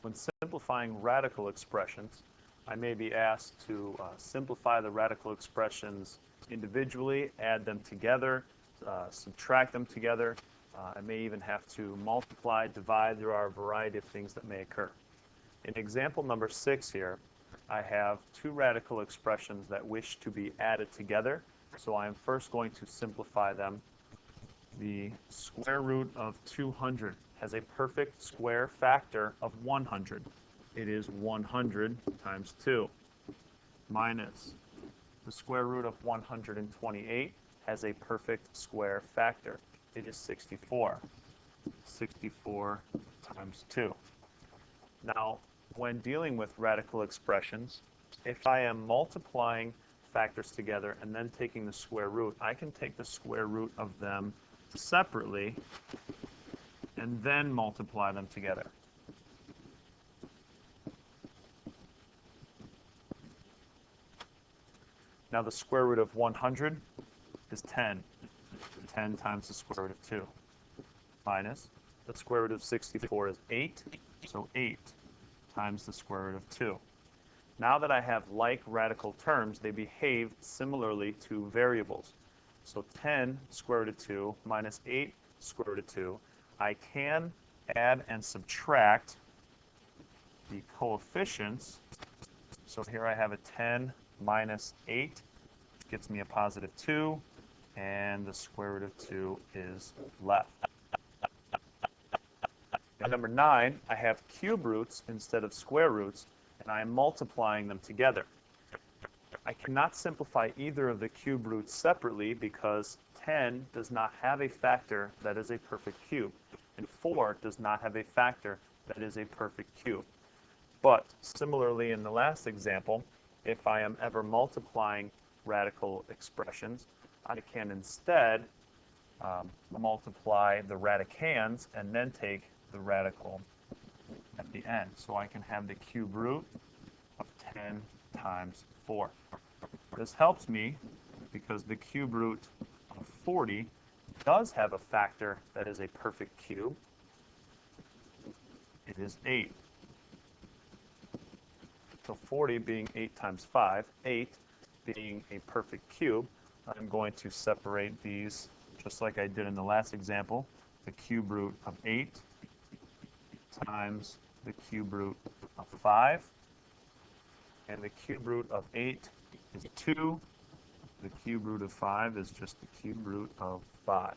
When simplifying radical expressions, I may be asked to simplify the radical expressions individually, add them together, subtract them together. I may even have to multiply, divide. There are a variety of things that may occur. In example number 6 here, I have two radical expressions that wish to be added together. So I am first going to simplify them. The square root of 200 has a perfect square factor of 100. It is 100 times 2 minus the square root of 128 has a perfect square factor. It is 64. 64 times 2. Now, when dealing with radical expressions, if I am multiplying factors together and then taking the square root, I can take the square root of them separately and then multiply them together. Now the square root of 100 is 10. 10 times the square root of 2 minus the square root of 64 is 8, so 8 times the square root of 2. Now that I have like radical terms, they behave similarly to variables. So 10 square root of 2 minus 8 square root of 2, I can add and subtract the coefficients. So here I have a 10 minus 8, which gets me a positive 2, and the square root of 2 is left. At number 9, I have cube roots instead of square roots, and I am multiplying them together. I cannot simplify either of the cube roots separately because 10 does not have a factor that is a perfect cube, and 4 does not have a factor that is a perfect cube. But similarly in the last example, if I am ever multiplying radical expressions, I can instead multiply the radicands and then take the radical at the end. So I can have the cube root of 10 times 4. This helps me because the cube root of 40 does have a factor that is a perfect cube. It is 8. So 40 being 8 times 5, 8 being a perfect cube, I'm going to separate these just like I did in the last example. The cube root of 8 times the cube root of 5. And the cube root of 8 is 2. The cube root of 5 is just the cube root of 5.